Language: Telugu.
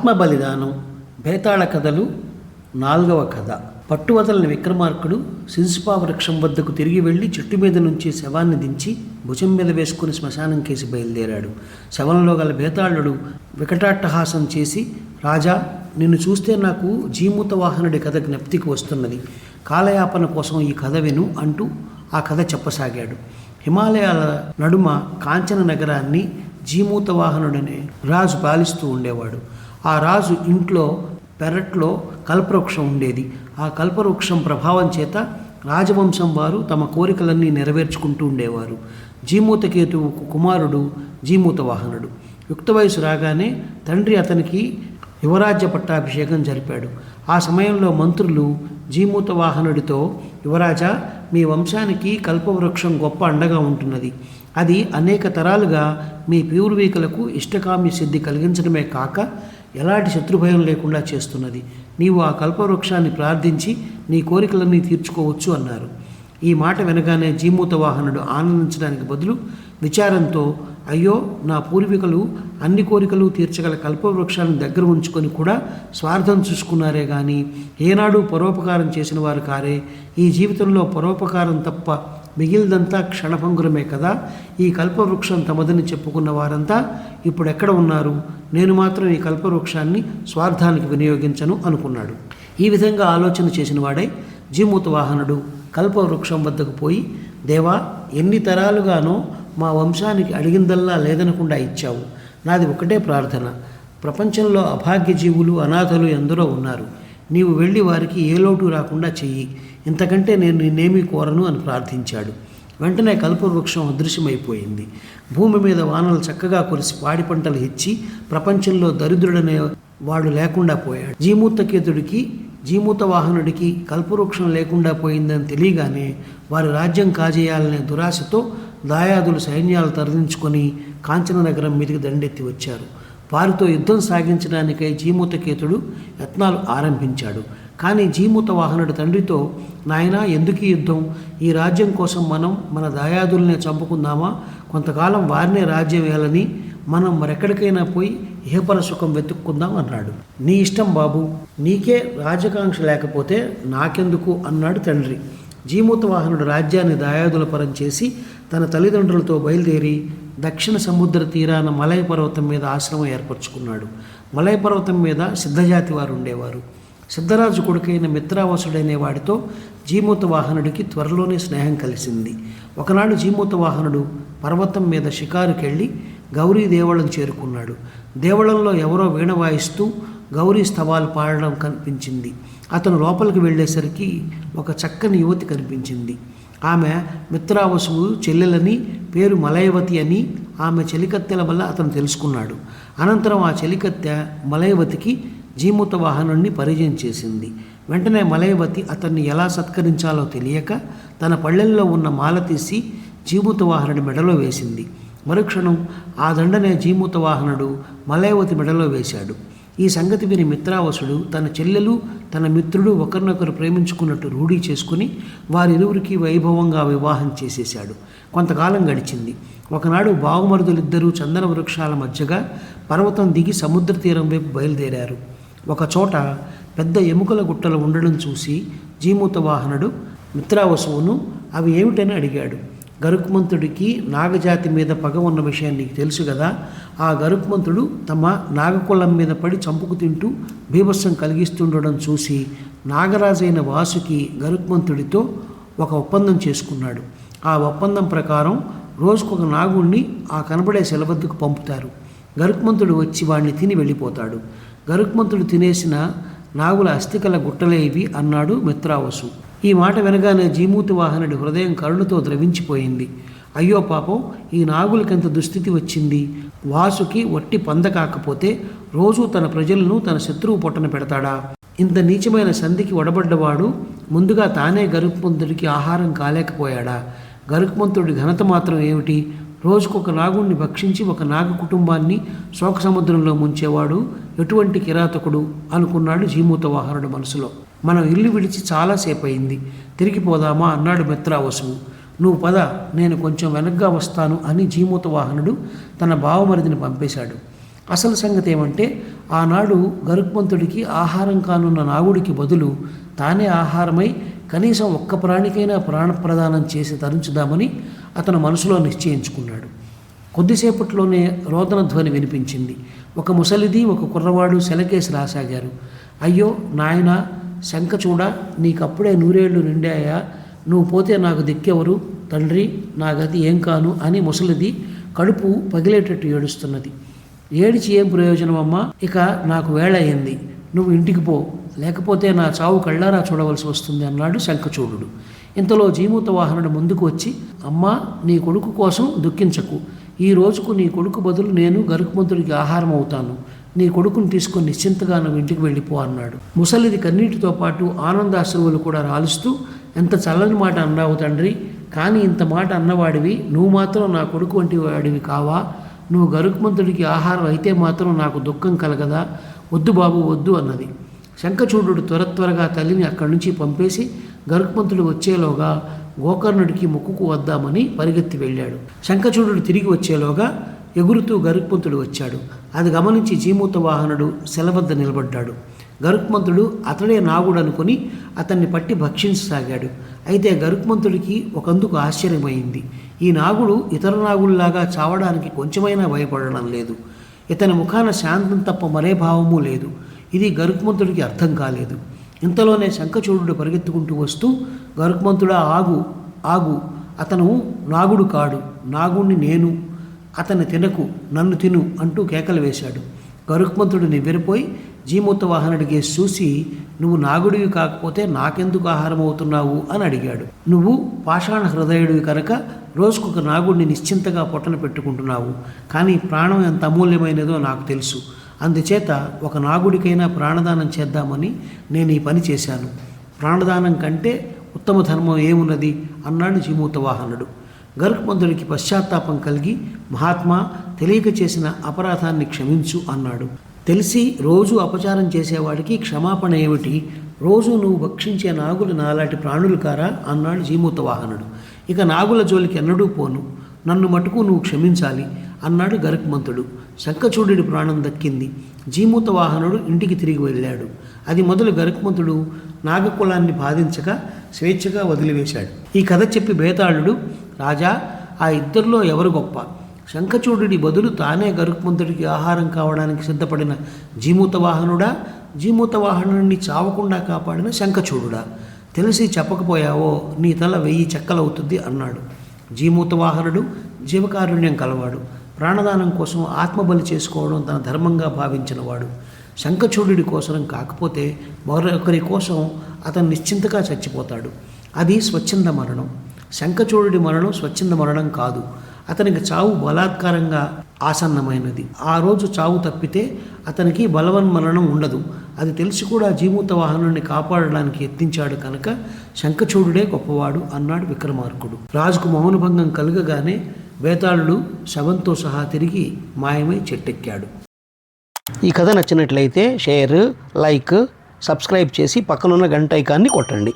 ఆత్మ బలిదానం బేతాళ కథలు 4వ కథ. పట్టువదలని విక్రమార్కుడు సిన్సిపా వృక్షం వద్దకు తిరిగి వెళ్ళి చెట్టు మీద నుంచి శవాన్ని దించి భుజం మీద వేసుకుని శ్మశానం కేసి బయలుదేరాడు. శవంలో గల బేతాళుడు వికటాట్టహాసం చేసి, రాజా, నిన్ను చూస్తే నాకు జీమూత వాహనుడి కథ జ్ఞప్తికి వస్తున్నది. కాలయాపన కోసం ఈ కథ విను అంటూ ఆ కథ చెప్పసాగాడు. హిమాలయాల నడుమ కాంచన నగరాన్ని జీమూత వాహనుడనే రాజు పాలిస్తూ ఉండేవాడు. ఆ రాజు ఇంట్లో పెరట్లో కల్పవృక్షం ఉండేది. ఆ కల్పవృక్షం ప్రభావం చేత రాజవంశం వారు తమ కోరికలన్నీ నెరవేర్చుకుంటూ ఉండేవారు. జీమూతకేతువుకు కుమారుడు జీమూత వాహనుడు. యుక్త వయసు రాగానే తండ్రి అతనికి యువరాజ్య పట్టాభిషేకం జరిపాడు. ఆ సమయంలో మంత్రులు జీమూత వాహనుడితో, యువరాజా, మీ వంశానికి కల్పవృక్షం గొప్ప అండగా ఉంటున్నది. అది అనేక తరాలుగా మీ పూర్వీకులకు ఇష్టకామ్య సిద్ధి కలిగించడమే కాక ఎలాంటి శత్రుభయం లేకుండా చేస్తున్నది. నీవు ఆ కల్పవృక్షాన్ని ప్రార్థించి నీ కోరికలన్నీ తీర్చుకోవచ్చు అన్నారు. ఈ మాట వినగానే జీమూత వాహనుడు ఆనందించడానికి బదులు విచారంతో, అయ్యో, నా పూర్వీకులు అన్ని కోరికలు తీర్చగల కల్పవృక్షాలను దగ్గర ఉంచుకొని కూడా స్వార్థం చూసుకున్నారే కానీ ఏనాడు పరోపకారం చేసిన వారు కారే. ఈ జీవితంలో పరోపకారం తప్ప మిగిలిదంతా క్షణభంగురమే కదా. ఈ కల్పవృక్షం తమదని చెప్పుకున్న వారంతా ఇప్పుడు ఎక్కడ ఉన్నారు? నేను మాత్రం ఈ కల్పవృక్షాన్ని స్వార్థానికి వినియోగించను అనుకున్నాడు. ఈ విధంగా ఆలోచన చేసిన వాడే జీమూత వాహనుడు కల్పవృక్షం వద్దకు పోయి, దేవా, ఎన్ని తరాలుగానో మా వంశానికి అడిగిందల్లా లేదనకుండా ఇచ్చావు. నాది ఒకటే ప్రార్థన. ప్రపంచంలో అభాగ్య జీవులు, అనాథలు ఎందరో ఉన్నారు. నీవు వెళ్ళి వారికి ఏ లోటు రాకుండా చెయ్యి. ఇంతకంటే నేను నిన్నేమీ కోరను అని ప్రార్థించాడు. వెంటనే కల్పవృక్షం అదృశ్యమైపోయింది. భూమి మీద వానలు చక్కగా కురిసి పాడి పంటలు ఇచ్చి ప్రపంచంలో దరిద్రుడనే వాడు లేకుండా పోయాడు. జీమూత వాహనుడికి కల్పవృక్షం లేకుండా పోయిందని తెలియగానే వారి రాజ్యం కాజేయాలనే దురాశతో దాయాదులు సైన్యాలు తరలించుకొని కాంచన నగరం మీదకి దండెత్తి వచ్చారు. వారితో యుద్ధం సాగించడానికై జీమూతకేతుడు యత్నాలు ఆరంభించాడు. కానీ జీమూత వాహనుడి తండ్రితో, నాయనా, ఎందుకు యుద్ధం? ఈ రాజ్యం కోసం మనం మన దాయాదుల్నే చంపుకుందామా? కొంతకాలం వారినే రాజ్యం వేయాలని మనం మరెక్కడికైనా పోయి ఇహపర సుఖం వెతుక్కుందాం అన్నాడు. నీ ఇష్టం బాబు, నీకే రాజకాంక్ష లేకపోతే నాకెందుకు అన్నాడు తండ్రి. జీమూత వాహనుడు రాజ్యాన్ని దాయాదుల పరం చేసి తన తల్లిదండ్రులతో బయలుదేరి దక్షిణ సముద్ర తీరాన మలయ పర్వతం మీద ఆశ్రమం ఏర్పరచుకున్నాడు. మలయ పర్వతం మీద సిద్ధజాతి వారు ఉండేవారు. సిద్ధరాజు కొడుకైన మిత్రావసుడనే వాడితో జీమూత వాహనుడికి త్వరలోనే స్నేహం కలిసింది. ఒకనాడు జీమూత వాహనుడు పర్వతం మీద షికారుకెళ్ళి గౌరీ దేవళం చేరుకున్నాడు. దేవళంలో ఎవరో వీణ వాయిస్తూ గౌరీ స్తవాలు పాడడం కనిపించింది. అతను లోపలికి వెళ్ళేసరికి ఒక చక్కని యువతి కనిపించింది. ఆమె మిత్రావసువు చెల్లెలని, పేరు మలయవతి అని ఆమె చెలికత్తెల వల్ల అతను తెలుసుకున్నాడు. అనంతరం ఆ చెలికత్తె మలయవతికి జీమూత వాహనుడిని పరిచయం చేసింది. వెంటనే మలయవతి అతన్ని ఎలా సత్కరించాలో తెలియక తన పళ్ళెల్లో ఉన్న మాల తీసి జీమూత వాహనుడి మెడలో వేసింది. మరుక్షణం ఆ దండనే జీమూత వాహనుడు మలయవతి మెడలో వేశాడు. ఈ సంగతి విని మిత్రావసుడు తన చెల్లెలు, తన మిత్రుడు ఒకరినొకరు ప్రేమించుకున్నట్టు రూఢీ చేసుకుని వారిరువురికి వైభవంగా వివాహం చేసేశాడు. కొంతకాలం గడిచింది. ఒకనాడు బావుమరుదులిద్దరూ చందన వృక్షాల మధ్యగా పర్వతం దిగి సముద్ర తీరం వైపు బయలుదేరారు. ఒకచోట పెద్ద ఎముకల గుట్టలు ఉండడం చూసి జీమూత వాహనుడు మిత్రావసువును అవి ఏమిటని అడిగాడు. గరుక్మంతుడికి నాగజాతి మీద పగ ఉన్న విషయం నీకు తెలుసు కదా. ఆ గరుక్మంతుడు తమ నాగకులం మీద పడి చంపుకు తింటూ బీభత్సం కలిగిస్తుండడం చూసి నాగరాజైన వాసుకి గరుక్మంతుడితో ఒక ఒప్పందం చేసుకున్నాడు. ఆ ఒప్పందం ప్రకారం రోజుకొక నాగుణ్ణి ఆ కనబడే శిలవద్దకు పంపుతారు. గరుక్మంతుడు వచ్చి వాడిని తిని వెళ్ళిపోతాడు. గరుక్మంతుడు తినేసిన నాగుల అస్థికల గుట్టలే ఇవి అన్నాడు మిత్రావసు. ఈ మాట వినగానే జీమూత వాహనుడి హృదయం కరుణతో ద్రవించిపోయింది. అయ్యో పాపం, ఈ నాగులకెంత దుస్థితి వచ్చింది. వాసుకి వట్టి పంద కాకపోతే రోజు తన ప్రజలను తన శత్రువు పొట్టన పెడతాడా? ఇంత నీచమైన సంధికి ఒడబడ్డవాడు ముందుగా తానే గరుక్మంతుడికి ఆహారం కాలేకపోయాడా? గరుక్మంతుడి ఘనత మాత్రం ఏమిటి? రోజుకొక నాగుణ్ణి భక్షించి ఒక నాగ కుటుంబాన్ని శోక సముద్రంలో ముంచేవాడు ఎటువంటి కిరాతకుడు అనుకున్నాడు జీమూత వాహనుడు మనసులో. మనం ఇల్లు విడిచి చాలాసేపు అయింది, తిరిగిపోదామా అన్నాడు మిత్రావసువు. నువ్వు పద, నేను కొంచెం వెనక్గా వస్తాను అని జీమూత వాహనుడు తన బావమరిదిని పంపేశాడు. అసలు సంగతి ఏమంటే ఆనాడు గరుత్మంతుడికి ఆహారం కానున్న నాగుడికి బదులు తానే ఆహారమై కనీసం ఒక్క ప్రాణికైనా ప్రాణప్రదానం చేసి తరించుదామని అతను మనసులో నిశ్చయించుకున్నాడు. కొద్దిసేపట్లోనే రోదన ధ్వని వినిపించింది. ఒక ముసలిది, ఒక కుర్రవాడు సెలకేసి రాసాగారు. అయ్యో నాయనా శంఖచూడ, నీకప్పుడే 100 ఏళ్ళు నిండాయా? నువ్వు పోతే నాకు దిక్కెవరు తండ్రి, నా గతి ఏం కాను అని ముసలిది కడుపు పగిలేటట్టు ఏడుస్తున్నది. ఏడిచి ఏం ప్రయోజనం అమ్మా, ఇక నాకు వేళ అయింది, నువ్వు ఇంటికి పో, లేకపోతే నా చావు కళ్ళారా చూడవలసి వస్తుంది అన్నాడు శంఖచూడుడు. ఇంతలో జీమూత వాహనుడు ముందుకు వచ్చి, అమ్మా నీ కొడుకు కోసం దుఃఖించకు, ఈ రోజుకు నీ కొడుకు బదులు నేను గరుత్మంతుడికి ఆహారం అవుతాను, నీ కొడుకుని తీసుకొని నిశ్చింతగా నువ్వు ఇంటికి వెళ్ళిపో అన్నాడు. ముసలిది కన్నీటితో పాటు ఆనందాశ్రువులు కూడా రాలుస్తూ, ఎంత చల్లని మాట అన్నావు తండ్రి, కానీ ఇంత మాట అన్నవాడివి నువ్వు మాత్రం నా కొడుకు వంటి వాడివి కావా? నువ్వు గరుత్మంతుడికి ఆహారం అయితే మాత్రం నాకు దుఃఖం కలగదా? వద్దు బాబు వద్దు అన్నది. శంఖచూడుడు త్వరగా తల్లిని అక్కడి నుంచి పంపేసి గరుత్మంతుడు వచ్చేలోగా గోకర్ణుడికి మొక్కుకు వద్దామని పరిగెత్తి వెళ్ళాడు. శంఖచూడుడు తిరిగి వచ్చేలోగా ఎగురుతూ గరుత్మంతుడు వచ్చాడు. అది గమనించి జీమూత వాహనుడు సెలవద్ద నిలబడ్డాడు. గరుత్మంతుడు అతడే నాగుడు అనుకుని అతన్ని పట్టి భక్షించసాగాడు. అయితే గరుత్మంతుడికి ఒకందుకు ఆశ్చర్యమైంది. ఈ నాగుడు ఇతర నాగుల్లాగా చావడానికి కొంచెమైనా భయపడడం లేదు. ఇతని ముఖాన శాంతం తప్ప మరే భావము లేదు. ఇది గరుత్మంతుడికి అర్థం కాలేదు. ఇంతలోనే శంఖచూడుడు పరిగెత్తుకుంటూ వస్తూ, గరుత్మంతుడా ఆగు ఆగు, అతను నాగుడు కాడు, నాగుణ్ణి నేను, అతన్ని తినకు, నన్ను తిను అంటూ కేకలు వేశాడు. గరుత్మంతుడు నివ్వెరపోయి జీమూత వాహనుడికి చూసి, నువ్వు నాగుడివి కాకపోతే నాకెందుకు ఆహారం అవుతున్నావు అని అడిగాడు. నువ్వు పాషాణ హృదయుడివి కనుక రోజుకొక నాగుడిని నిశ్చింతగా పొట్టన పెట్టుకుంటున్నావు, కానీ ప్రాణం ఎంత అమూల్యమైనదో నాకు తెలుసు. అందుచేత ఒక నాగుడికైనా ప్రాణదానం చేద్దామని నేను ఈ పని చేశాను. ప్రాణదానం కంటే ఉత్తమ ధర్మం ఏమున్నది అన్నాడు జీమూత వాహనుడు. గరుత్మంతుడికి పశ్చాత్తాపం కలిగి, మహాత్మా తెలియక చేసిన అపరాధాన్ని క్షమించు అన్నాడు. తెలిసి రోజు అపచారం చేసేవాడికి క్షమాపణ ఏమిటి? రోజు నువ్వు భక్షించే నాగులు నాలాంటి ప్రాణులు కారా అన్నాడు జీమూత వాహనుడు. ఇక నాగుల జోలికి ఎన్నడూ పోను, నన్ను మటుకు నువ్వు క్షమించాలి అన్నాడు గరుత్మంతుడు. శంఖచూడుడి ప్రాణం దక్కింది. జీమూత వాహనుడు ఇంటికి తిరిగి వెళ్ళాడు. అది మొదలు గరుత్మంతుడు నాగకులాన్ని బాధించక స్వేచ్ఛగా వదిలివేశాడు. ఈ కథ చెప్పి బేతాళుడు, రాజా ఆ ఇద్దరిలో ఎవరు గొప్ప? శంఖచూడుడి బదులు తానే గరుత్మంతుడికి ఆహారం కావడానికి సిద్ధపడిన జీమూత వాహనుడా, జీమూత వాహనుడిని చావకుండా కాపాడిన శంఖచూడుడా? తెలిసి చెప్పకపోయావో నీ తల 1000 చెక్కలవుతుంది అన్నాడు. జీమూత వాహనుడు జీవకారుణ్యం కలవాడు. ప్రాణదానం కోసం ఆత్మబలి చేసుకోవడం తన ధర్మంగా భావించినవాడు. శంఖచూడుడి కోసం కాకపోతే మరొకరి కోసం అతను నిశ్చింతగా చచ్చిపోతాడు. అది స్వచ్ఛంద మరణం. శంఖచూడుడి మరణం స్వచ్ఛంద మరణం కాదు. అతనికి చావు బలాత్కారంగా ఆసన్నమైనది. ఆ రోజు చావు తప్పితే అతనికి బలవన్మరణం ఉండదు. అది తెలిసి కూడా జీమూత వాహనుడిని కాపాడడానికి యత్నించాడు కనుక శంఖచూడుడే గొప్పవాడు అన్నాడు విక్రమార్కుడు. రాజుకు మౌనభంగం కలుగగానే బేతాళుడు శవంతో సహా తిరిగి మాయమై చెట్టెక్కాడు. ఈ కథ నచ్చినట్లయితే షేర్, లైక్, సబ్స్క్రైబ్ చేసి పక్కనున్న గంట ఐకాన్ని కొట్టండి.